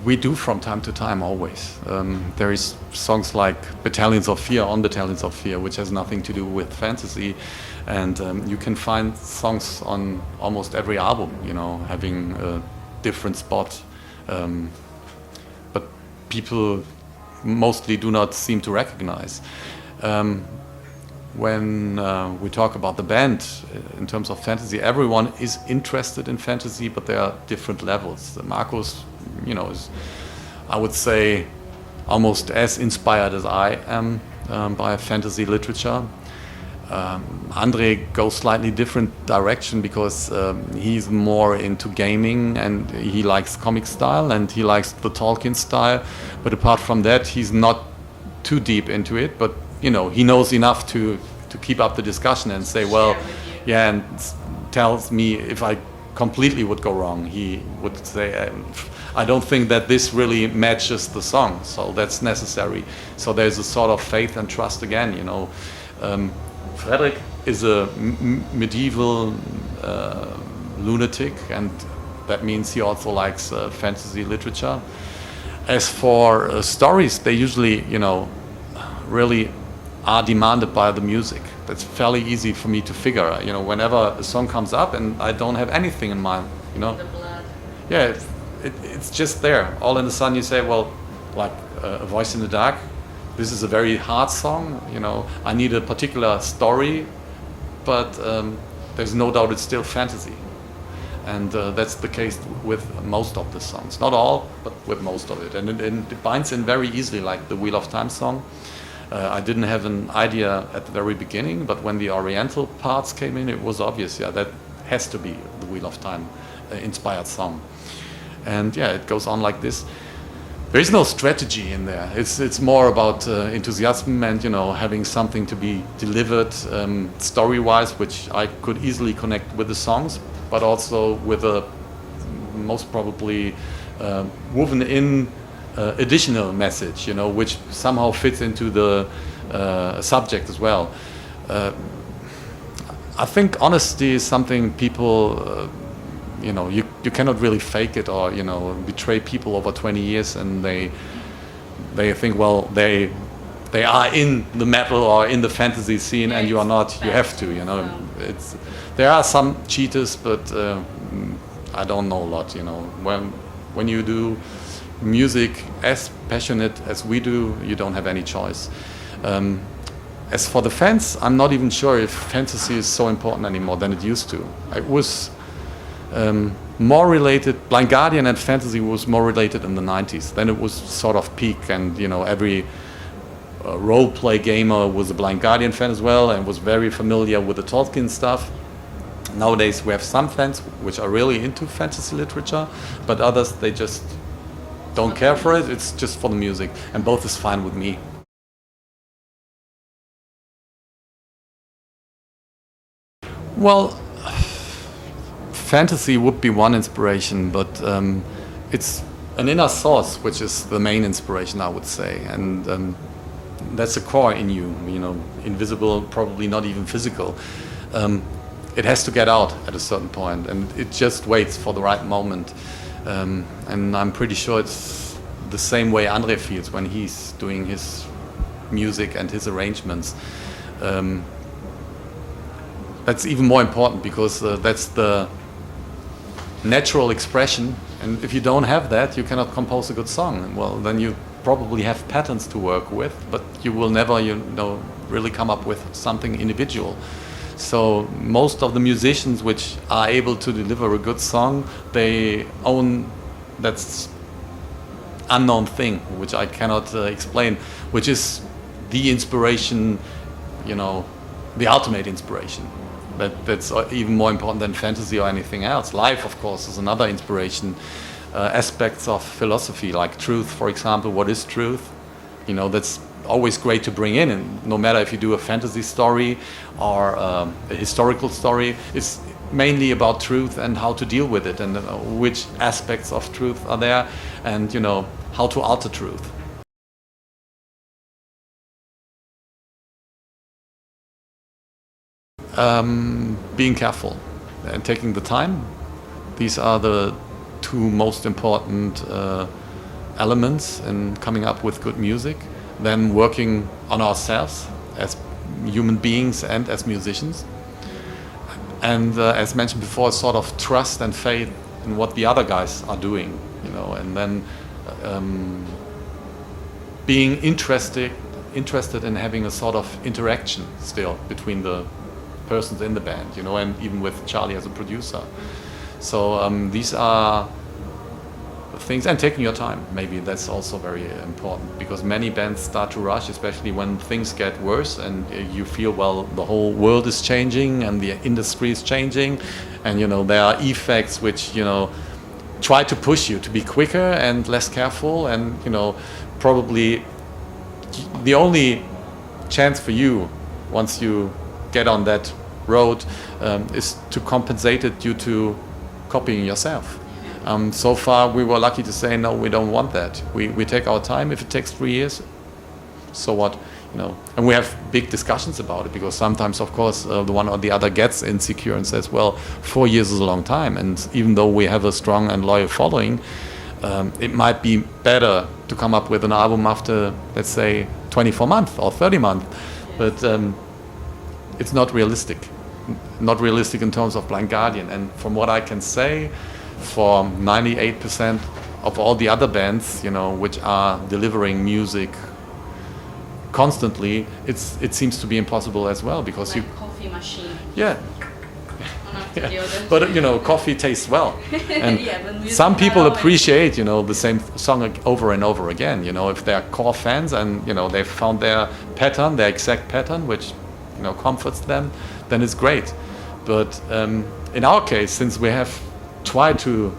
we do from time to time, always. There is songs like Battalions of Fear on Battalions of Fear, which has nothing to do with fantasy. And you can find songs on almost every album, you know, having a different spot. But people mostly do not seem to recognize. When we talk about the band in terms of fantasy, everyone is interested in fantasy, but there are different levels. Markus, you know, is, I would say, almost as inspired as I am by fantasy literature. Andre goes slightly different direction because he's more into gaming and he likes comic style and he likes the Tolkien style. But apart from that, he's not too deep into it. But you know, he knows enough to keep up the discussion and say, well, yeah, and tells me if I completely would go wrong. He would say, I don't think that this really matches the song, so that's necessary. So there's a sort of faith and trust again, you know. Fredrik is a medieval lunatic, and that means he also likes fantasy literature. As for stories, they usually, you know, really are demanded by the music. That's fairly easy for me to figure. You know, whenever a song comes up and I don't have anything in mind, you know. The blood. Yeah, it's just there. All of a sudden you say, well, like A Voice in the Dark, this is a very hard song, you know. I need a particular story, but there's no doubt it's still fantasy. And that's the case with most of the songs. Not all, but with most of it. And it binds in very easily, like the Wheel of Time song. I didn't have an idea at the very beginning, but when the Oriental parts came in, it was obvious, yeah, that has to be the Wheel of Time inspired song. And yeah, it goes on like this. There is no strategy in there. It's more about enthusiasm and, you know, having something to be delivered story-wise, which I could easily connect with the songs, but also with a most probably woven in additional message, you know, which somehow fits into the subject as well. I think honesty is something people, you know, you cannot really fake it or, you know, betray people over 20 years and they think, well, they are in the metal or in the fantasy scene and you are not, you have to, you know. There are some cheaters, but I don't know a lot, you know. When you do music as passionate as we do, you don't have any choice. As for the fans, I'm not even sure if fantasy is so important anymore than it used to. It was more related, Blind Guardian and fantasy was more related in the 90s. Then it was sort of peak and, you know, every role-play gamer was a Blind Guardian fan as well and was very familiar with the Tolkien stuff. Nowadays we have some fans which are really into fantasy literature, but others, they just don't care for it. It's just for the music, and both is fine with me. Well, fantasy would be one inspiration, but it's an inner source which is the main inspiration, I would say, and that's a core in you, you know, invisible, probably not even physical. It has to get out at a certain point, and it just waits for the right moment. And I'm pretty sure it's the same way Andre feels when he's doing his music and his arrangements. That's even more important because that's the natural expression, and if you don't have that, you cannot compose a good song. Well, then you probably have patterns to work with, but you will never, you know, really come up with something individual. So most of the musicians which are able to deliver a good song, they own that unknown thing, which I cannot explain, which is the inspiration, you know, the ultimate inspiration. That's even more important than fantasy or anything else. Life, of course, is another inspiration. Aspects of philosophy, like truth, for example. What is truth? You know, that's always great to bring in, and no matter if you do a fantasy story or a historical story, it's mainly about truth and how to deal with it, and which aspects of truth are there, and, you know, how to alter truth. Being careful and taking the time. These are the two most important elements in coming up with good music, then working on ourselves as human beings and as musicians. And as mentioned before, sort of trust and faith in what the other guys are doing, you know, and then being interested in having a sort of interaction still between the persons in the band, you know, and even with Charlie as a producer. So these are things, and taking your time, maybe that's also very important, because many bands start to rush, especially when things get worse and you feel, well, the whole world is changing and the industry is changing, and, you know, there are effects which, you know, try to push you to be quicker and less careful, and, you know, probably the only chance for you once you get on that road is to compensate it due to copying yourself. So far we were lucky to say, no, we don't want that. We take our time. If it takes 3 years, so what, you know. And we have big discussions about it, because sometimes, of course, the one or the other gets insecure and says, well, 4 years is a long time, and even though we have a strong and loyal following, it might be better to come up with an album after, let's say, 24 months or 30 months. But it's not realistic. Not realistic in terms of Blind Guardian. And from what I can say, for 98% of all the other bands, you know, which are delivering music constantly, it seems to be impossible as well, because like coffee machine. Yeah. Yeah. But you know, coffee tastes well, and yeah, some people appreciate, you know, the same song over and over again. You know, if they're core fans and, you know, they've found their pattern, their exact pattern, which, you know, comforts them, then it's great. But in our case, since we have tried to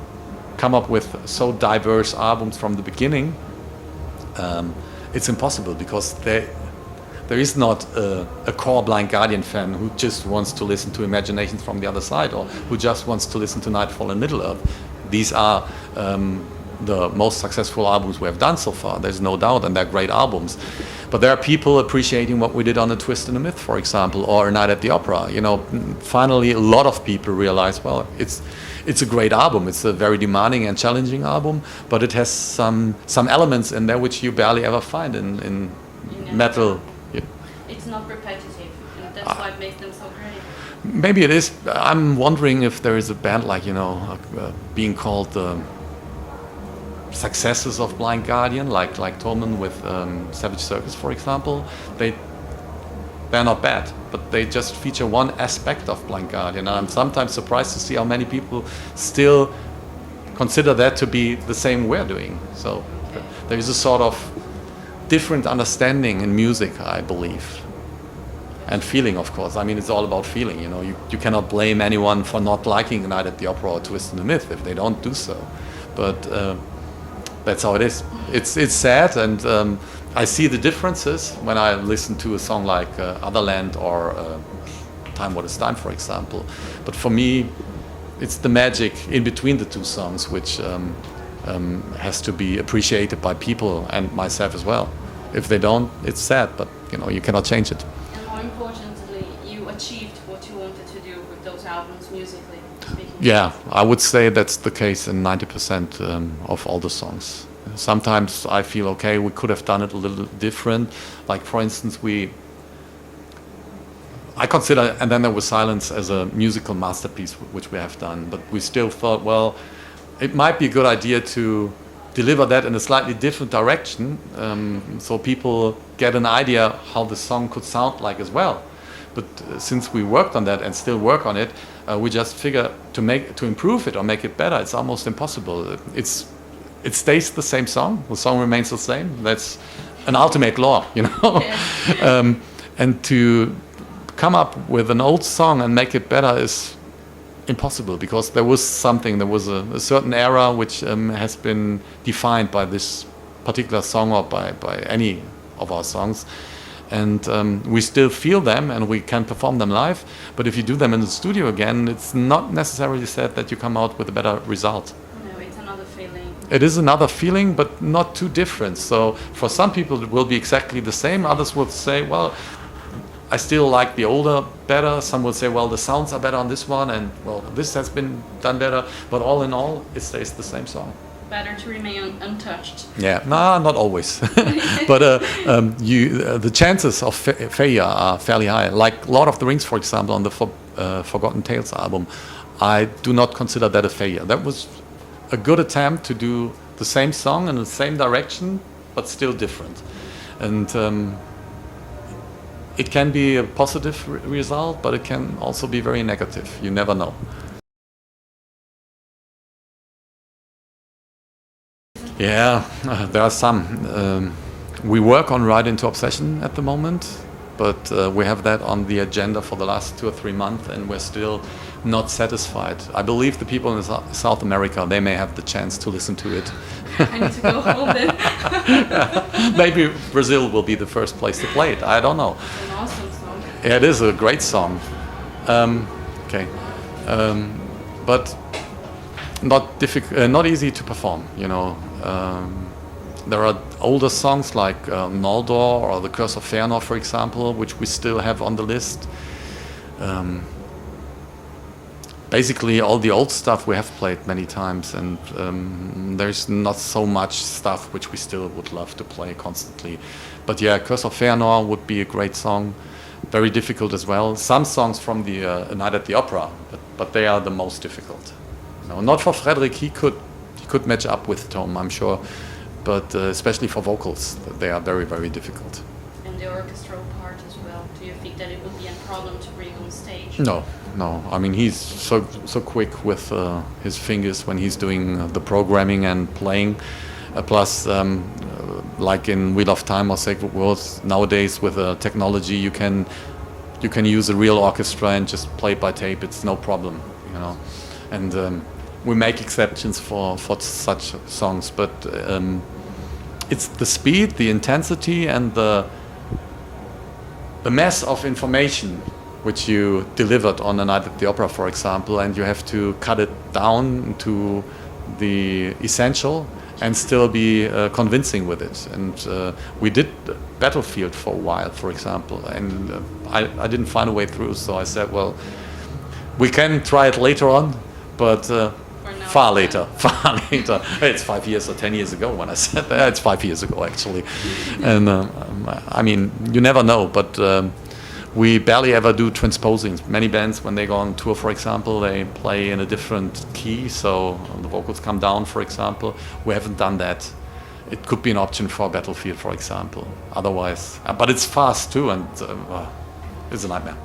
come up with so diverse albums from the beginning, it's impossible, because there is not a core Blind Guardian fan who just wants to listen to Imaginations from the Other Side, or who just wants to listen to Nightfall and Middle Earth. These are the most successful albums we have done so far, there's no doubt, and they're great albums. But there are people appreciating what we did on A Twist and a Myth, for example, or A Night at the Opera. You know, finally a lot of people realize, well, it's a great album. It's a very demanding and challenging album, but it has some elements in there which you barely ever find in metal. Yeah. It's not repetitive, and that's why it makes them so great. Maybe it is. I'm wondering if there is a band like, you know, being called successors of Blind Guardian, like Tolman with Savage Circus, for example. They're not bad, but they just feature one aspect of Blind Guardian. And I'm sometimes surprised to see how many people still consider that to be the same we're doing. So there is a sort of different understanding in music, I believe. And feeling, of course. I mean, it's all about feeling, you know. You cannot blame anyone for not liking A Night at the Opera or Twist and the Myth if they don't do so. But that's how it is. It's sad, and I see the differences when I listen to a song like Otherland or Time What Is Time, for example. But for me, it's the magic in between the two songs which has to be appreciated by people and myself as well. If they don't, it's sad, but, you know, you cannot change it. And more importantly, you achieved what you wanted to do with those albums musically speaking. Yeah, I would say that's the case in 90% of all the songs. Sometimes I feel, okay, we could have done it a little different. Like, for instance, I consider And Then There Was Silence as a musical masterpiece, which we have done. But we still thought, well, it might be a good idea to deliver that in a slightly different direction, so people get an idea how the song could sound like as well. But since we worked on that and still work on it, we just figure to improve it or make it better, it's almost impossible. It stays the same song. The song remains the same. That's an ultimate law, you know. Yeah. And to come up with an old song and make it better is impossible, because there was a certain era which has been defined by this particular song or by any of our songs. And we still feel them and we can perform them live. But if you do them in the studio again, it's not necessarily said that you come out with a better result. No, it's another feeling. It is another feeling, but not too different. So for some people it will be exactly the same. Others will say, well, I still like the older better. Some will say, well, the sounds are better on this one, and well, this has been done better. But all in all, it stays the same song. better to remain untouched. Yeah, no, not always. But the chances of failure are fairly high. Like Lord of the Rings, for example, on the Forgotten Tales album, I do not consider that a failure. That was a good attempt to do the same song in the same direction, but still different. And it can be a positive result, but it can also be very negative. You never know. Yeah, there are some. We work on Ride into Obsession at the moment, but we have that on the agenda for the last 2 or 3 months, and we're still not satisfied. I believe the people in South America, they may have the chance to listen to it. I need to go home then. Maybe Brazil will be the first place to play it. I don't know. It's an awesome song. Yeah, it is a great song. Okay, but not easy to perform. You know, there are older songs like Noldor or the Curse of Fëanor, for example, which we still have on the list. Basically, all the old stuff we have played many times, and there's not so much stuff which we still would love to play constantly. But yeah, Curse of Fëanor would be a great song. Very difficult as well. Some songs from the Night at the Opera, but they are the most difficult. No, not for Frederick. He could match up with Tom, I'm sure, but especially for vocals, they are very, very difficult. And the orchestral part as well. Do you think that it would be a problem to bring on stage? No. I mean, he's so quick with his fingers when he's doing the programming and playing. Plus, like in Wheel of Time or Sacred Words, nowadays with technology, you can use a real orchestra and just play it by tape. It's no problem, you know. And we make exceptions for such songs, but it's the speed, the intensity, and the mass of information which you delivered on a Night at the Opera, for example, and you have to cut it down to the essential and still be convincing with it. And we did Battlefield for a while, for example, and I didn't find a way through, so I said, well, we can try it later on, but far later. It's 5 years or 10 years ago when I said that. It's 5 years ago, actually. And I mean, you never know, but we barely ever do transposings. Many bands, when they go on tour, for example, they play in a different key, so the vocals come down, for example. We haven't done that. It could be an option for Battlefield, for example. Otherwise, but it's fast too, and it's a nightmare.